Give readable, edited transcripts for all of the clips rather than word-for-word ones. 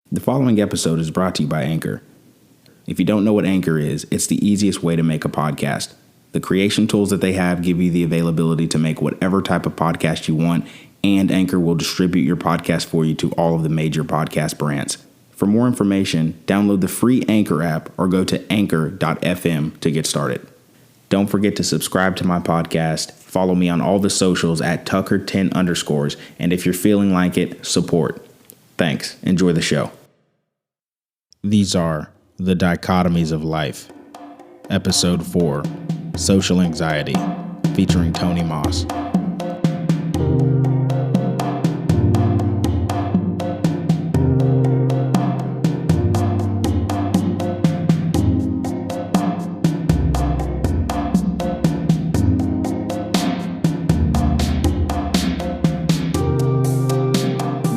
The following episode is brought to you by Anchor. If you don't know what Anchor is, it's the easiest way to make a podcast. The creation tools that they have give you the availability to make whatever type of podcast you want, and Anchor will distribute your podcast for you to all of the major podcast brands. For more information, download the free Anchor app or go to anchor.fm to get started. Don't forget to subscribe to my podcast, follow me on all the socials at Tucker10_, and if you're feeling like it, support. Thanks. Enjoy the show. These are The Dichotomies of Life, Episode 4, Social Anxiety, featuring Tony Moss.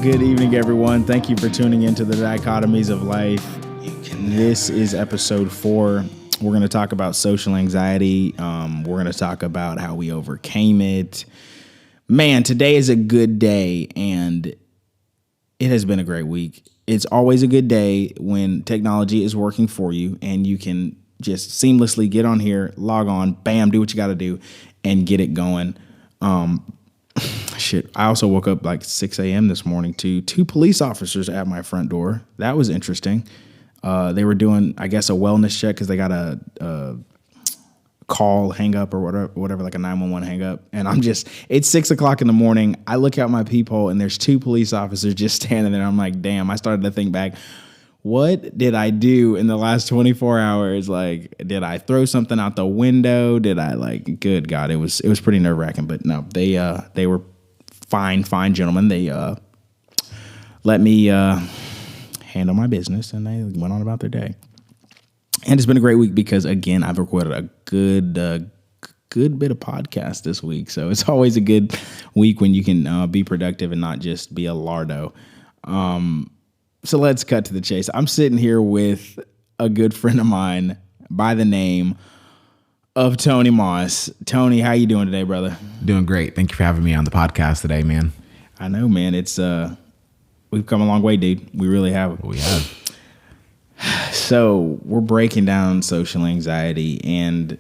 Good evening, everyone. Thank you for tuning into The Dichotomies of Life. This is episode 4. We're going to talk about social anxiety. We're going to talk about how we overcame it. Man, today is a good day, and it has been a great week. It's always a good day when technology is working for you, and you can just seamlessly get on here, log on, bam, do what you got to do, and get it going. Shit, I also woke up like 6 a.m. this morning to 2 police officers at my front door. That was interesting. They were doing, I guess, a wellness check because they got a call hang up or whatever, like a 911 hang up. And it's 6 o'clock in the morning. I look out my peephole and there's 2 police officers just standing there. I'm like, damn, I started to think back. What did I do in the last 24 hours? Like, did I throw something out the window? Did I good God, it was pretty nerve wracking, but no, they were fine gentlemen. They let me handle my business, and they went on about their day. And it's been a great week because, again, I've recorded a good bit of podcast this week. So it's always a good week when you can be productive and not just be a lardo. So let's cut to the chase. I'm sitting here with a good friend of mine by the name of Tony Moss. Tony, how you doing today, brother? Doing great. Thank you for having me on the podcast today, man. I know, man. It's we've come a long way, dude. We really have. We have. So we're breaking down social anxiety, and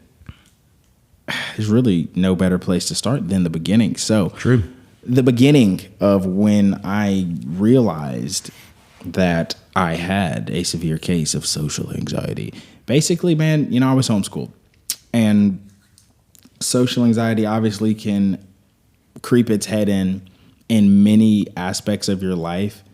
there's really no better place to start than the beginning. So True. The beginning of when I realized that I had a severe case of social anxiety. Basically, man, I was homeschooled. And social anxiety obviously can creep its head in many aspects of your life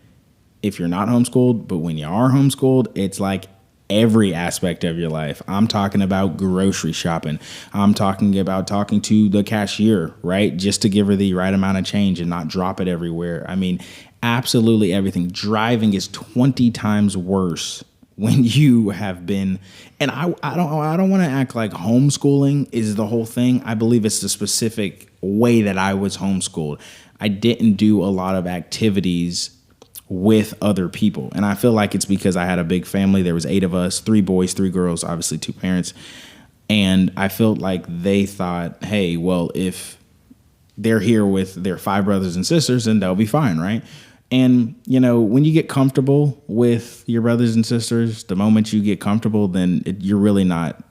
if you're not homeschooled. But when you are homeschooled, it's like every aspect of your life. I'm talking about grocery shopping. I'm talking about talking to the cashier, right? Just to give her the right amount of change and not drop it everywhere. I mean, absolutely everything. Driving is 20 times worse when you have been, and I don't want to act like homeschooling is the whole thing. I believe it's the specific way that I was homeschooled. I didn't do a lot of activities with other people. And I feel like it's because I had a big family. There was 8 of us, 3 boys, 3 girls, obviously 2 parents. And I felt like they thought, hey, well, if they're here with their 5 brothers and sisters, then they'll be fine, right? And, when you get comfortable with your brothers and sisters, the moment you get comfortable, then you're really not,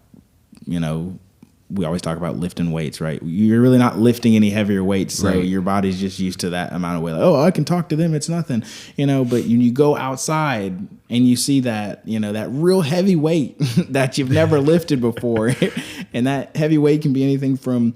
we always talk about lifting weights, right? You're really not lifting any heavier weights. So Your body's just used to that amount of weight. Like, oh, I can talk to them. It's nothing, but you go outside and you see that, that real heavy weight that you've never lifted before. And that heavy weight can be anything from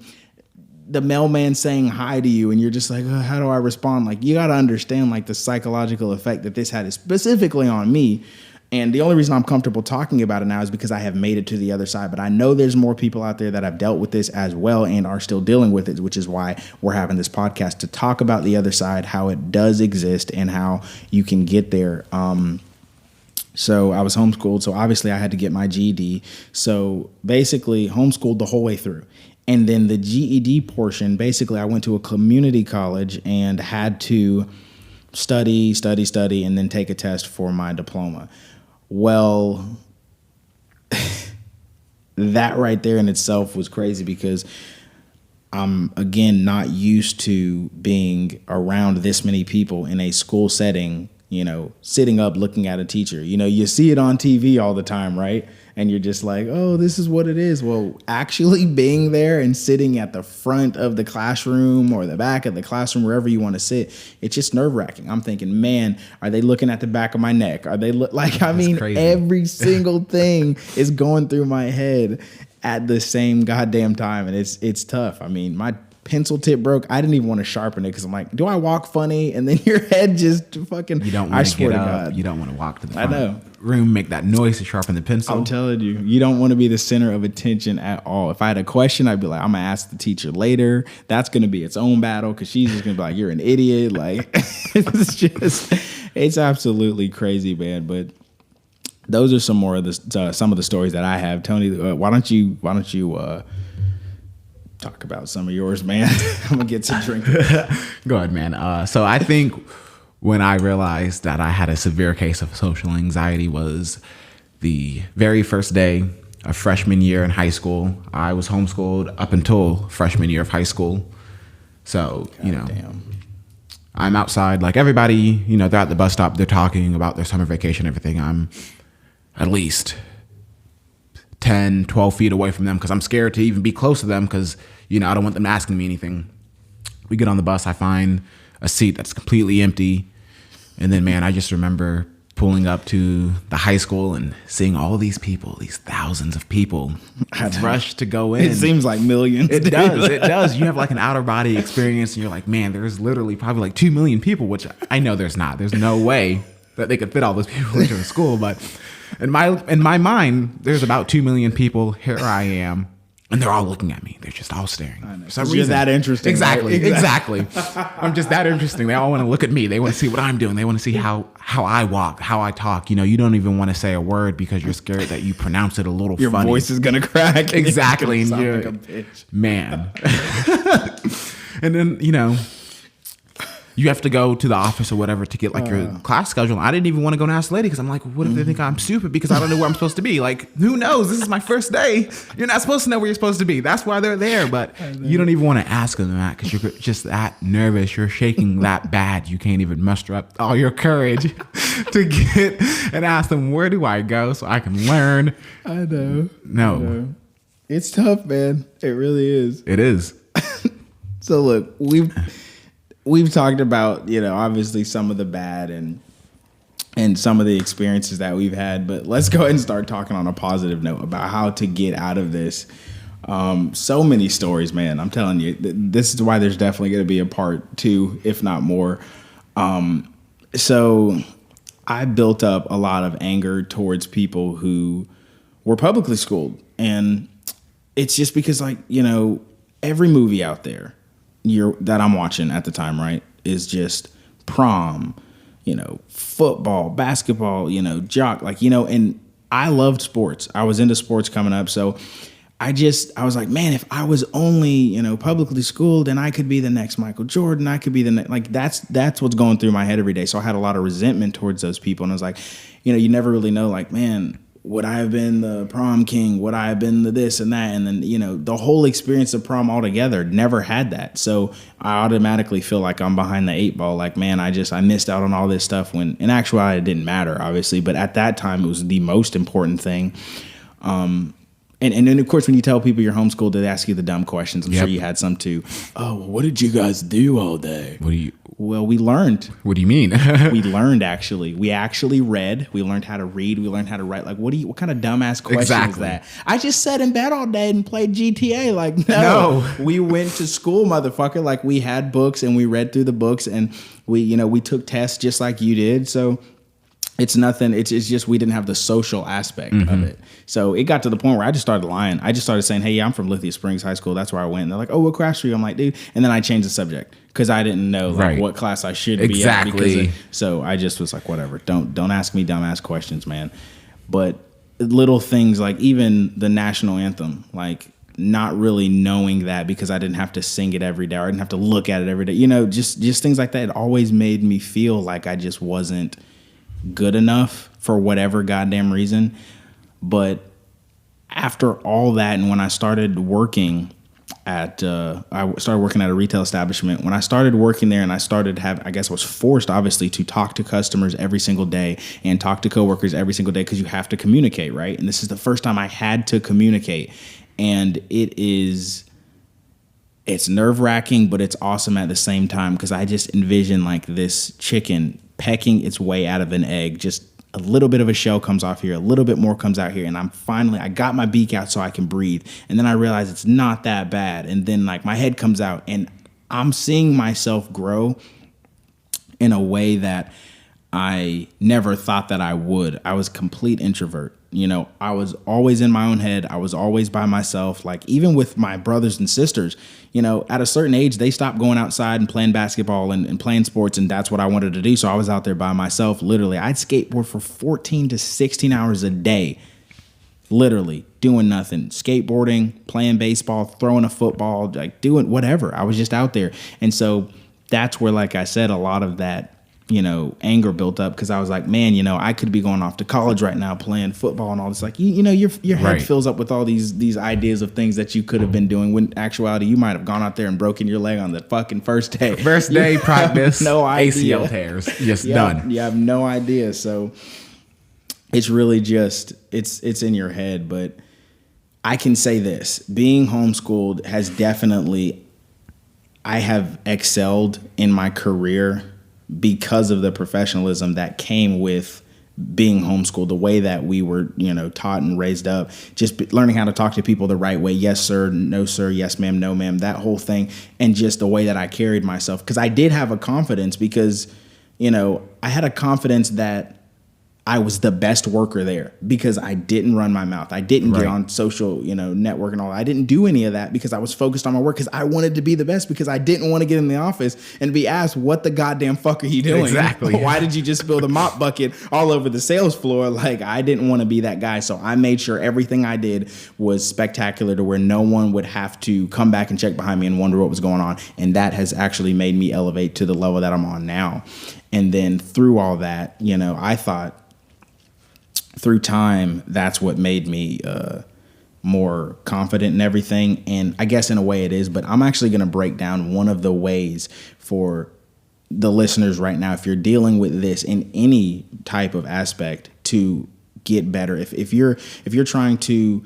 the mailman saying hi to you, and you're just like, oh, how do I respond? Like, you got to understand the psychological effect that this had specifically on me. And the only reason I'm comfortable talking about it now is because I have made it to the other side. But I know there's more people out there that have dealt with this as well and are still dealing with it, which is why we're having this podcast to talk about the other side, how it does exist and how you can get there. So I was homeschooled. So obviously I had to get my GED. So basically homeschooled the whole way through. And then the GED portion, basically I went to a community college and had to study, and then take a test for my diploma. Well, that right there in itself was crazy because I'm, again, not used to being around this many people in a school setting sitting up looking at a teacher. You see it on TV all the time, right? And you're just like, oh, this is what it is. Well, actually being there and sitting at the front of the classroom or the back of the classroom, wherever you want to sit, it's just nerve wracking. I'm thinking, man, are they looking at the back of my neck? Are they crazy. Every single thing is going through my head at the same goddamn time. And it's tough. I mean, my pencil tip broke. I didn't even want to sharpen it because I'm like, do I walk funny? And then your head just fucking. You don't want to get up. You don't want to walk to the front room, make that noise to sharpen the pencil. I'm telling you, you don't want to be the center of attention at all. If I had a question, I'd be like, I'm gonna ask the teacher later. That's gonna be its own battle because she's just gonna be like, you're an idiot. Like it's absolutely crazy, man. But those are some of the stories that I have. Tony, why don't you talk about some of yours, man? I'm gonna get some drink. Go ahead, man. So I think when I realized that I had a severe case of social anxiety was the very first day of freshman year in high school. I was homeschooled up until freshman year of high school. So, damn. I'm outside like everybody, they're at the bus stop, they're talking about their summer vacation, everything. I'm at least 10, 12 feet away from them because I'm scared to even be close to them because, I don't want them asking me anything. We get on the bus, I find a seat that's completely empty. And then, man, I just remember pulling up to the high school and seeing all these people, these thousands of people rush to go in. It seems like millions. It does. You have like an outer body experience and you're like, man, there's literally probably like 2 million people, which I know there's not. There's no way that they could fit all those people into a school. But in my mind, there's about 2 million people. Here I am. And they're all looking at me. They're just all staring. I know. For some reason. You're that interesting. Exactly. I'm just that interesting. They all want to look at me. They want to see what I'm doing. They want to see how I walk, how I talk. You don't even want to say a word because you're scared that you pronounce it a little funny. Your voice is going to crack. Exactly. And you're like a bitch. Man. And then, you have to go to the office or whatever to get like your class schedule. I didn't even want to go and ask the lady because I'm like, what if they think I'm stupid because I don't know where I'm supposed to be? Like, who knows? This is my first day. You're not supposed to know where you're supposed to be. That's why they're there. But you don't even want to ask them that because you're just that nervous. You're shaking that bad. You can't even muster up all your courage to get and ask them, where do I go so I can learn? I know. No. I know. It's tough, man. It really is. It is. So look, we've talked about, obviously some of the bad and some of the experiences that we've had, but let's go ahead and start talking on a positive note about how to get out of this. So many stories, man. I'm telling you, this is why there's definitely going to be a part 2, if not more. So I built up a lot of anger towards people who were publicly schooled. And it's just because every movie out there that I'm watching at the time, right, is just prom, football, basketball, jock, and I loved sports. I was into sports coming up. So I was like, man, if I was only, publicly schooled, then I could be the next Michael Jordan. I could be the next, that's what's going through my head every day. So I had a lot of resentment towards those people. And I was like, you never really know, like, man, would I have been the prom king? Would I have been the this and that? And then, the whole experience of prom altogether, never had that. So I automatically feel like I'm behind the 8 ball. Like, man, I missed out on all this stuff when in actuality it didn't matter, obviously. But at that time, it was the most important thing. And then, of course, when you tell people you're homeschooled, they ask you the dumb questions. I'm sure you had some too. Oh, well, what did you guys do all day? Well, we learned. What do you mean? We learned, actually. We actually read. We learned how to read. We learned how to write. Like, what kind of dumbass question is that? I just sat in bed all day and played GTA. Like, no. We went to school, motherfucker. Like, we had books and we read through the books and we took tests just like you did. So it's nothing. It's just we didn't have the social aspect of it. So it got to the point where I just started lying. I just started saying, hey, yeah, I'm from Lithia Springs High School. That's where I went. And they're like, oh, what class are you? I'm like, dude. And then I changed the subject because I didn't know what class I should be at. So I just was like, whatever. Don't ask me dumbass questions, man. But little things like even the national anthem, like not really knowing that because I didn't have to sing it every day or I didn't have to look at it every day. Just things like that. It always made me feel like I just wasn't good enough for whatever goddamn reason. But after all that, and when I started working I started working at a retail establishment. When I started working there and I started I guess I was forced obviously to talk to customers every single day and talk to coworkers every single day because you have to communicate, right? And this is the first time I had to communicate. And it's nerve-wracking, but it's awesome at the same time because I just envision like this chicken pecking its way out of an egg, just a little bit of a shell comes off here, a little bit more comes out here, and I got my beak out so I can breathe. And then I realize it's not that bad. And then like my head comes out and I'm seeing myself grow in a way that I never thought that I would. I was a complete introvert. You know, I was always in my own head. I was always by myself. Like even with my brothers and sisters, you know, at a certain age, they stopped going outside and playing basketball and playing sports. And that's what I wanted to do. So I was out there by myself. Literally, I'd skateboard for 14 to 16 hours a day, literally doing nothing, skateboarding, playing baseball, throwing a football, like doing whatever. I was just out there. And so that's where, like I said, a lot of that, you know, anger built up because I was like, man, you know, I could be going off to college right now playing football and all this. Like, you know, your head Right. fills up with all these ideas of things that you could have been doing when in actuality you might have gone out there and broken your leg on the fucking first day. First day practice, no idea. ACL tears, just Yeah, done. You have no idea. So it's really just it's in your head. But I can say this: being homeschooled has definitely, I have excelled in my career because of the professionalism that came with being homeschooled, the way that we were, you know, taught and raised up, just learning how to talk to people the right way. Yes, sir. No, sir. Yes, ma'am. No, ma'am. That whole thing. And just the way that I carried myself, because I did have a confidence because, you know, I had a confidence that I was the best worker there because I didn't run my mouth. I didn't get Right. on social, you know, network and all that. I didn't do any of that because I was focused on my work because I wanted to be the best, because I didn't want to get in the office and be asked, what the goddamn fuck are you doing? Exactly. Why did you just spill the mop bucket all over the sales floor? Like, I didn't want to be that guy. So I made sure everything I did was spectacular to where no one would have to come back and check behind me and wonder what was going on. And that has actually made me elevate to the level that I'm on now. And then through all that, you know, I thought, through time, that's what made me more confident in everything. And I guess in a way it is, but I'm actually going to break down one of the ways for the listeners right now, if you're dealing with this in any type of aspect, to get better. If you're trying to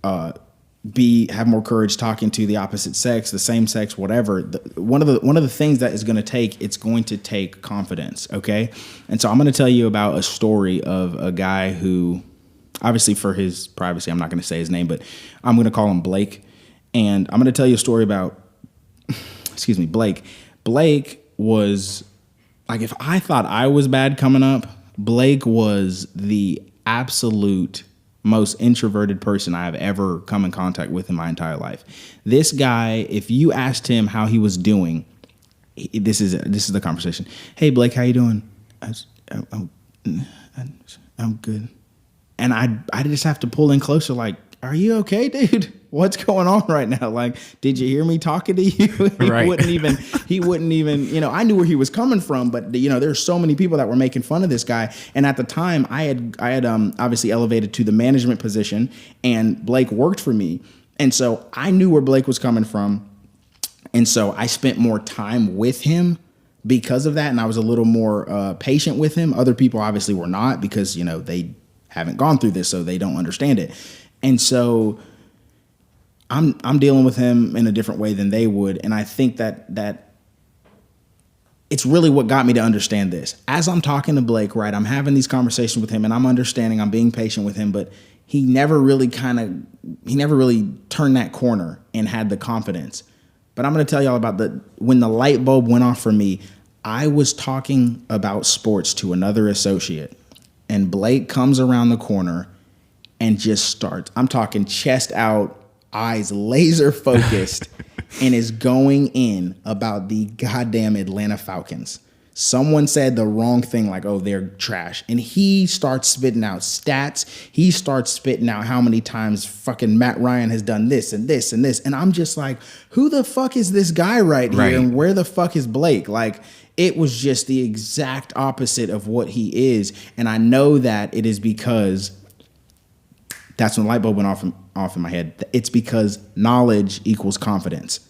have more courage talking to the opposite sex, the same sex, whatever. One of the things that is going to take confidence. Okay. And so I'm going to tell you about a story of a guy who, obviously for his privacy, I'm not going to say his name, but I'm going to call him Blake. And I'm going to tell you a story about, Blake. Blake was like, if I thought I was bad coming up, Blake was the absolute most introverted person I've ever come in contact with in my entire life. This guy, if you asked him how he was doing, this is the conversation. Hey Blake, how you doing? I'm good. And I just have to pull in closer. Like, are you okay, dude? What's going on right now? Like, did you hear me talking to you? Right. He wouldn't even, you know, I knew where he was coming from, but you know, there's so many people that were making fun of this guy. And at the time I had obviously elevated to the management position, and Blake worked for me. And so I knew where Blake was coming from. And so I spent more time with him because of that. And I was a little more patient with him. Other people obviously were not, because, you know, they haven't gone through this, so they don't understand it. And so I'm dealing with him in a different way than they would. And I think that it's really what got me to understand this. As I'm talking to Blake, right, I'm having these conversations with him and I'm understanding, I'm being patient with him, but he never really turned that corner and had the confidence. But I'm going to tell y'all about when the light bulb went off for me. I was talking about sports to another associate, and Blake comes around the corner and just starts. I'm talking chest out, eyes laser focused, and is going in about the goddamn Atlanta Falcons. Someone said the wrong thing, like, oh, they're trash. And he starts spitting out stats. He starts spitting out how many times fucking Matt Ryan has done this and this and this. And I'm just like, who the fuck is this guy right here? And where the fuck is Blake? Like, it was just the exact opposite of what he is. And I know that it is because That's when the light bulb went off in my head. It's because knowledge equals confidence.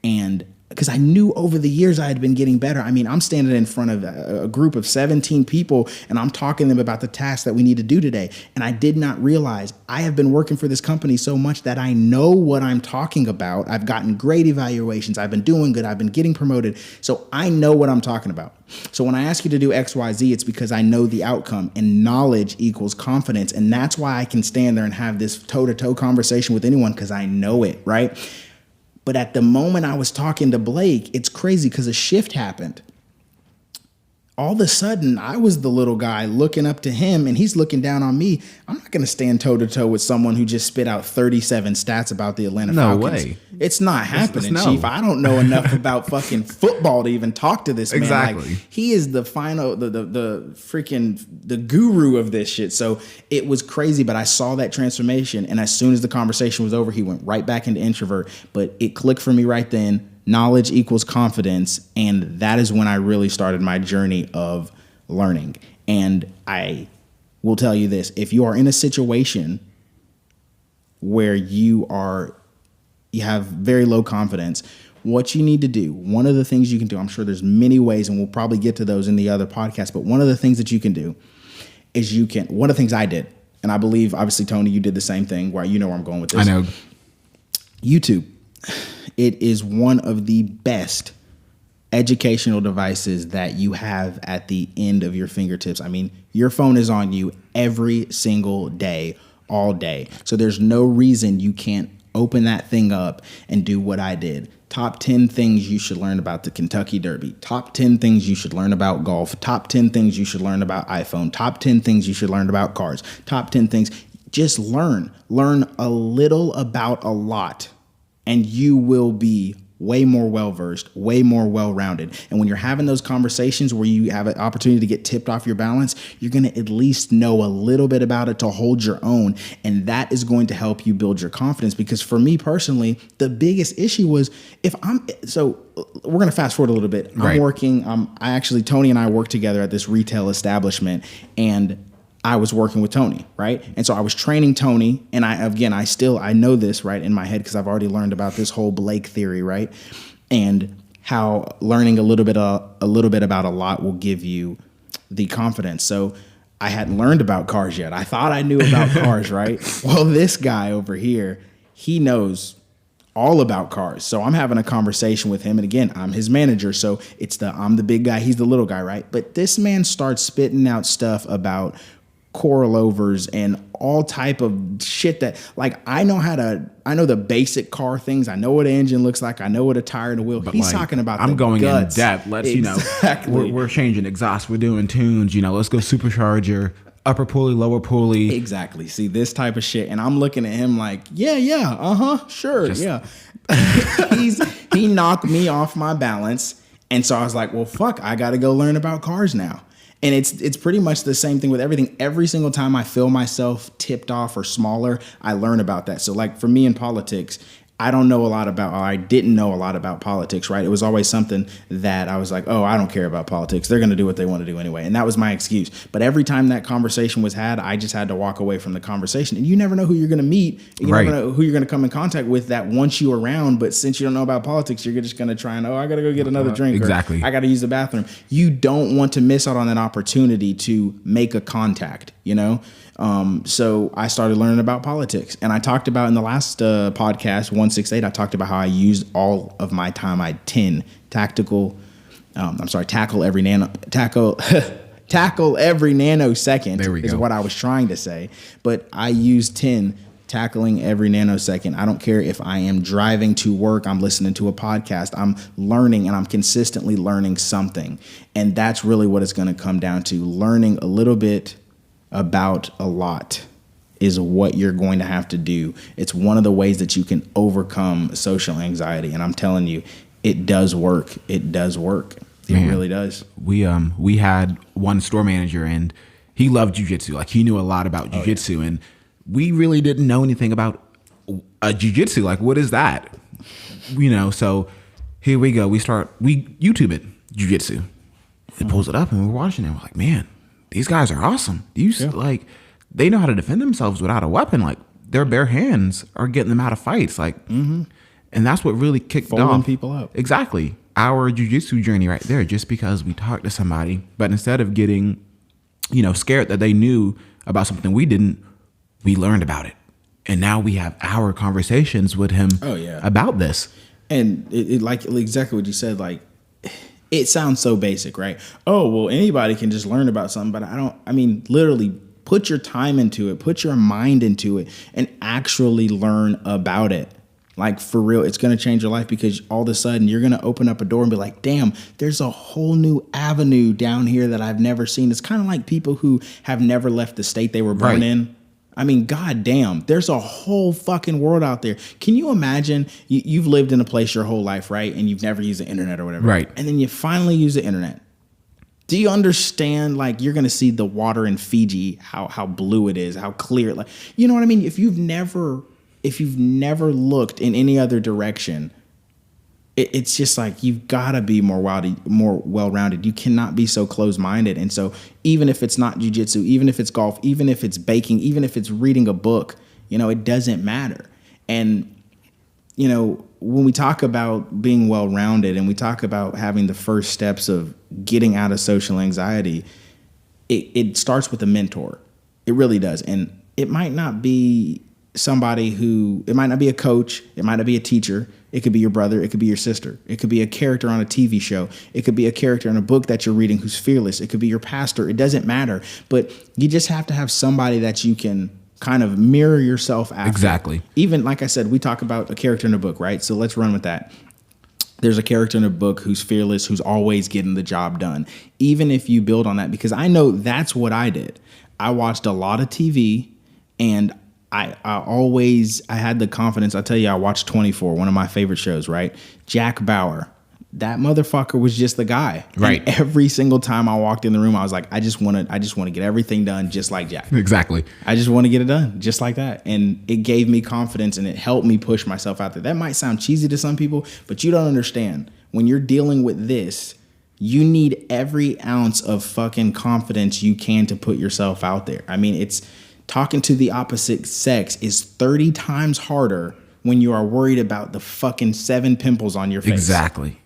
And because I knew over the years I had been getting better. I mean, I'm standing in front of a group of 17 people and I'm talking to them about the tasks that we need to do today. And I did not realize I have been working for this company so much that I know what I'm talking about. I've gotten great evaluations. I've been doing good. I've been getting promoted. So I know what I'm talking about. So when I ask you to do X, Y, Z, it's because I know the outcome, and knowledge equals confidence. And that's why I can stand there and have this toe-to-toe conversation with anyone, because I know it, right? But at the moment I was talking to Blake, it's crazy because a shift happened. All of a sudden, I was the little guy looking up to him, and he's looking down on me. I'm not going to stand toe-to-toe with someone who just spit out 37 stats about the Atlanta Falcons. No way. It's not happening, Chief. I don't know enough about fucking football to even talk to this man. Exactly. Like, he is the final, the freaking, the guru of this shit. So it was crazy, but I saw that transformation, and as soon as the conversation was over, he went right back into introvert. But it clicked for me right then. Knowledge equals confidence, and that is when I really started my journey of learning. And I will tell you this, if you are in a situation where you have very low confidence, what you need to do, one of the things you can do, I'm sure there's many ways, and we'll probably get to those in the other podcast, but one of the things that you can do is one of the things I did, and I believe, obviously, Tony, you did the same thing, where you know where I'm going with this. I know. YouTube. It is one of the best educational devices that you have at the end of your fingertips. I mean, your phone is on you every single day, all day. So there's no reason you can't open that thing up and do what I did. Top 10 things you should learn about the Kentucky Derby. Top 10 things you should learn about golf. Top 10 things you should learn about iPhone. Top 10 things you should learn about cars. Top 10 things. Just learn. Learn a little about a lot. And you will be way more well-versed, way more well-rounded. And when you're having those conversations where you have an opportunity to get tipped off your balance, you're going to at least know a little bit about it to hold your own. And that is going to help you build your confidence. Because for me personally, the biggest issue was so we're going to fast forward a little bit. Right. I'm working, Tony and I work together at this retail establishment, and I was working with Tony, right? And so I was training Tony, and I know this, right, in my head, because I've already learned about this whole Blake theory, right? And how learning a little bit about a lot will give you the confidence. So I hadn't learned about cars yet. I thought I knew about cars, right? Well, this guy over here, he knows all about cars. So I'm having a conversation with him, and again, I'm his manager, so I'm the big guy, he's the little guy, right? But this man starts spitting out stuff about coilovers and all type of shit that, like, I know the basic car things. I know what an engine looks like. I know what a tire and a wheel. But he's talking about I'm going guts. in depth. Exactly. We're changing exhaust. We're doing tunes. Let's go supercharger, upper pulley, lower pulley. Exactly. See, this type of shit. And I'm looking at him like, sure. He knocked me off my balance. And so I was like, well, fuck, I got to go learn about cars now. And it's pretty much the same thing with everything. Every single time I feel myself tipped off or smaller, I learn about that. So like for me in politics, I didn't know a lot about politics, right? It was always something that I was like, oh, I don't care about politics. They're going to do what they want to do anyway. And that was my excuse. But every time that conversation was had, I just had to walk away from the conversation. And you never know who you're going to meet. You never know who you're going to come in contact with that wants you around. But since you don't know about politics, you're just going to try and, I got to go get another drink. Exactly. I got to use the bathroom. You don't want to miss out on that opportunity to make a contact, So I started learning about politics, and I talked about in the last podcast, 168, I talked about how I used all of my time. I had 10 tackle every nanosecond. There we go. Is what I was trying to say. But I used 10 tackling every nanosecond. I don't care if I am driving to work, I'm listening to a podcast, I'm learning, and I'm consistently learning something. And that's really what it's going to come down to. Learning a little bit about a lot is what you're going to have to do. It's one of the ways that you can overcome social anxiety. And I'm telling you, it does work. It does work. It really does. We had one store manager, and he loved jiu-jitsu. Like, he knew a lot about jiu-jitsu, and we really didn't know anything about jiu-jitsu. Like, what is that? So here we go. We YouTube it, jiu-jitsu. It pulls it up, and we're watching it. We're like, man, these guys are awesome. They know how to defend themselves without a weapon. Like, their bare hands are getting them out of fights. Like, and that's what really kicked Folding off people up. Exactly. Our jiu-jitsu journey right there, just because we talked to somebody, but instead of getting, scared that they knew about something we didn't, we learned about it. And now we have our conversations with him about this. And it like exactly what you said, like, it sounds so basic, right? Oh, well, anybody can just learn about something, but literally put your time into it, put your mind into it, and actually learn about it. Like, for real, it's going to change your life, because all of a sudden you're going to open up a door and be like, damn, there's a whole new avenue down here that I've never seen. It's kind of like people who have never left the state they were born in. I mean, god damn, there's a whole fucking world out there. Can you imagine you've lived in a place your whole life, right? And you've never used the internet or whatever. Right. And then you finally use the internet. Do you understand, like, you're going to see the water in Fiji, how blue it is, how clear, like, you know what I mean? If you've never looked in any other direction, it's just like, you've got to be more well-rounded. You cannot be so closed-minded. And so even if it's not jiu-jitsu, even if it's golf, even if it's baking, even if it's reading a book, it doesn't matter. And, when we talk about being well-rounded and we talk about having the first steps of getting out of social anxiety, it starts with a mentor. It really does. And it might not be it might not be a coach. It might not be a teacher. It could be your brother. It could be your sister. It could be a character on a TV show. It could be a character in a book that you're reading who's fearless. It could be your pastor. It doesn't matter. But you just have to have somebody that you can kind of mirror yourself after. Exactly. Even, like I said, we talk about a character in a book, right? So let's run with that. There's a character in a book who's fearless, who's always getting the job done. Even if you build on that, because I know that's what I did. I watched a lot of TV, and I had the confidence. I tell you, I watched 24, one of my favorite shows, right? Jack Bauer. That motherfucker was just the guy. Right. And every single time I walked in the room, I was like, I just want to get everything done just like Jack. Exactly. I just want to get it done just like that. And it gave me confidence, and it helped me push myself out there. That might sound cheesy to some people, but you don't understand. When you're dealing with this, you need every ounce of fucking confidence you can to put yourself out there. I mean, talking to the opposite sex is 30 times harder when you are worried about the fucking 7 pimples on your face. Exactly.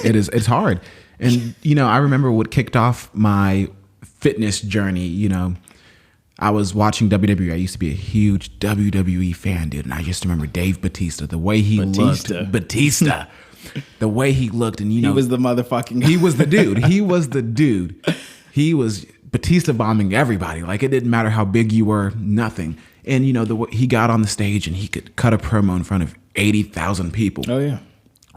It's hard. And, I remember what kicked off my fitness journey. I was watching WWE. I used to be a huge WWE fan, dude. And I just remember Dave Bautista, the way he looked. Batista. The way he looked. And, he was the motherfucking guy. He was the dude. He was Batista bombing everybody. Like, it didn't matter how big you were, nothing. And, the way he got on the stage and he could cut a promo in front of 80,000 people. Oh, yeah.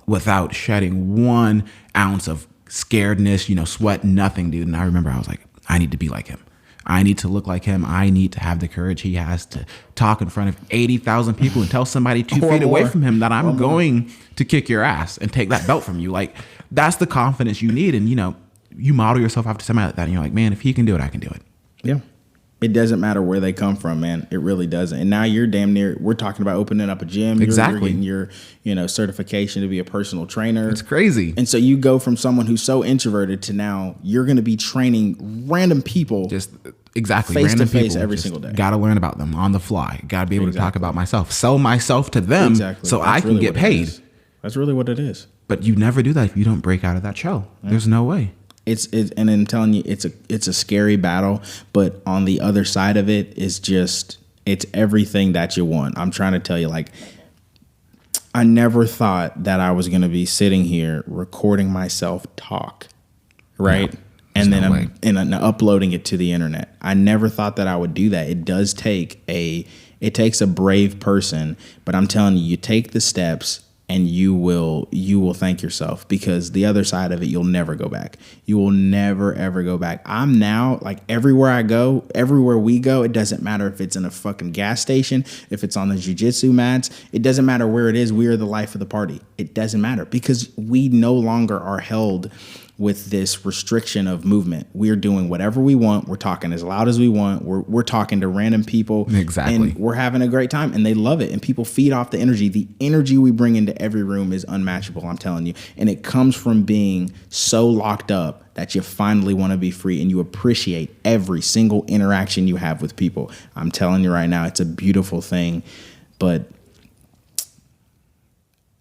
Without shedding 1 ounce of scaredness, sweat, nothing, dude. And I remember I was like, I need to be like him. I need to look like him. I need to have the courage he has to talk in front of 80,000 people and tell somebody 2 feet away from him that I'm going to kick your ass and take that belt from you. Like, that's the confidence you need. And, you model yourself after somebody like that, and you're like, man, if he can do it, I can do it. Yeah. It doesn't matter where they come from, man. It really doesn't. And now you're damn near, we're talking about opening up a gym. Exactly. You're getting your, certification to be a personal trainer. It's crazy. And so you go from someone who's so introverted to now you're going to be training random people. Just exactly. Face random to face people, every single day. Got to learn about them on the fly. Got to be able to talk about myself. Sell myself to them so I can get paid. That's really what it is. But you never do that if you don't break out of that shell. Yeah. There's no way. And I'm telling you, it's a scary battle, but on the other side of it is it's everything that you want. I'm trying to tell you, like, I never thought that I was going to be sitting here recording myself talk, right? And then I'm uploading it to the internet. I never thought that I would do that. It takes a brave person, but I'm telling you, you take the steps. And you will thank yourself, because the other side of it, you'll never go back. You will never, ever go back. I'm now, like, everywhere I go, everywhere we go, it doesn't matter if it's in a fucking gas station, if it's on the jiu-jitsu mats, it doesn't matter where it is. We are the life of the party. It doesn't matter, because we no longer are held with this restriction of movement. We're doing whatever we want. We're talking as loud as we want. We're talking to random people. Exactly. And we're having a great time, and they love it. And people feed off the energy. The energy we bring into every room is unmatchable, I'm telling you. And it comes from being so locked up that you finally want to be free and you appreciate every single interaction you have with people. I'm telling you right now, it's a beautiful thing. But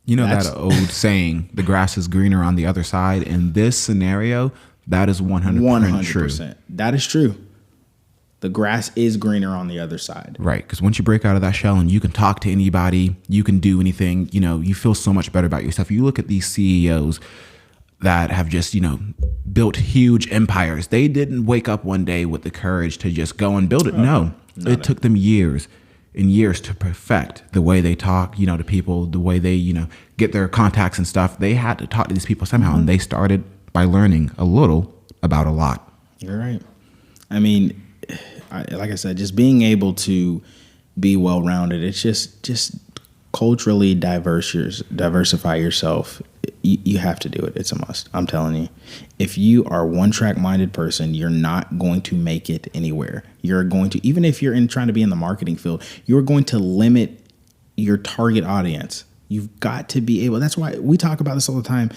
you know that old saying, the grass is greener on the other side. In this scenario, that is 100% true. That is true. The grass is greener on the other side. Right. Because once you break out of that shell and you can talk to anybody, you can do anything, you know, you feel so much better about yourself. You look at these CEOs that have just, you know, built huge empires. They didn't wake up one day with the courage to just go and build it. No, it took them years and years to perfect the way they talk, you know, to people, the way they, you know, get their contacts and stuff. They had to talk to these people somehow. And they started by learning a little about a lot. You're right. I mean, like I said, just being able to be well-rounded, it's just culturally diversify yourself. You have to do it. It's a must. I'm telling you. If you are a one-track minded person, you're not going to make it anywhere. You're going to, even if you're trying to be in the marketing field, you're going to limit your target audience. You've got to be able, that's why we talk about this all the time.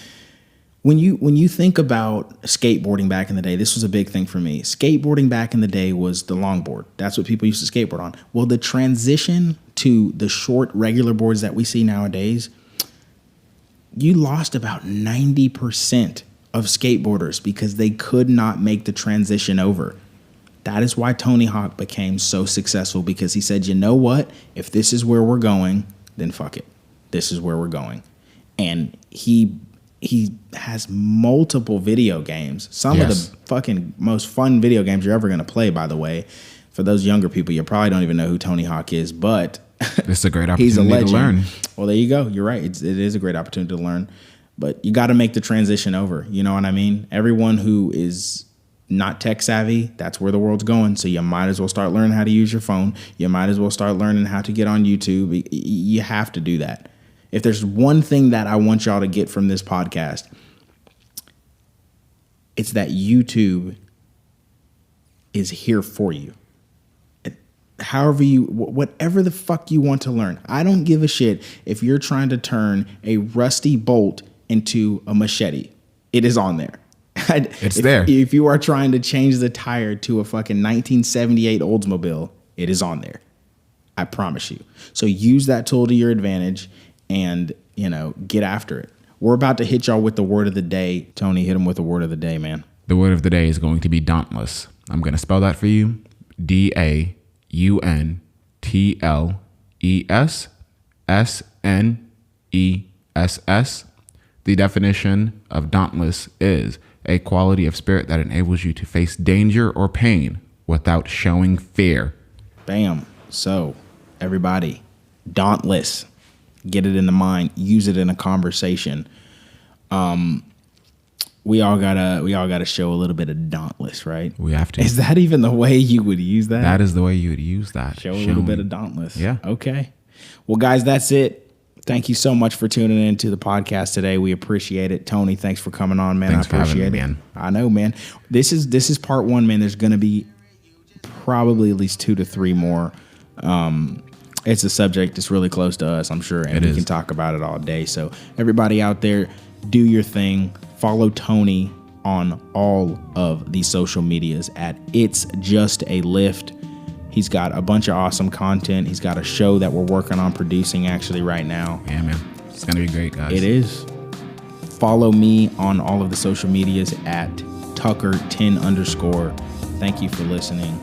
When you think about skateboarding back in the day, this was a big thing for me. Skateboarding back in the day was the longboard. That's what people used to skateboard on. Well, the transition to the short regular boards that we see nowadays, you lost about 90% of skateboarders because they could not make the transition over. That is why Tony Hawk became so successful, because he said, you know what? If this is where we're going, then fuck it. This is where we're going. And he has multiple video games. Some of the fucking most fun video games you're ever going to play, by the way. For those younger people, you probably don't even know who Tony Hawk is, but it's a great opportunity he's a legend. To learn. Well, there you go. You're right. It is a great opportunity to learn, but you got to make the transition over. You know what I mean? Everyone who is not tech savvy, that's where the world's going. So you might as well start learning how to use your phone. You might as well start learning how to get on YouTube. You have to do that. If there's one thing that I want y'all to get from this podcast, it's that YouTube is here for you. Whatever the fuck you want to learn. I don't give a shit if you're trying to turn a rusty bolt into a machete. It is on there. It's there. If you are trying to change the tire to a fucking 1978 Oldsmobile, it is on there. I promise you. So use that tool to your advantage and, you know, get after it. We're about to hit y'all with the word of the day. Tony, hit him with the word of the day, man. The word of the day is going to be dauntless. I'm going to spell that for you. DAUNTLESSNESS. The definition of dauntless is a quality of spirit that enables you to face danger or pain without showing fear. Bam. So, everybody, dauntless. Get it in the mind. Use it in a conversation. We all gotta show a little bit of dauntless, right? We have to. Is that even the way you would use that? That is the way you would use that. Show a little bit of dauntless. Yeah. Okay. Well, guys, that's it. Thank you so much for tuning into the podcast today. We appreciate it. Tony, thanks for coming on, man. Thanks I appreciate for having it. Me, man. I know, man. This is part one, man. There's gonna be probably at least 2 to 3 more. It's a subject that's really close to us, I'm sure, and we can talk about it all day. So everybody out there, do your thing. Follow Tony on all of the social medias at It's Just a Lift. He's got a bunch of awesome content. He's got a show that we're working on producing actually right now. Yeah, man. It's going to be great, guys. It is. Follow me on all of the social medias at Tucker10_. Thank you for listening.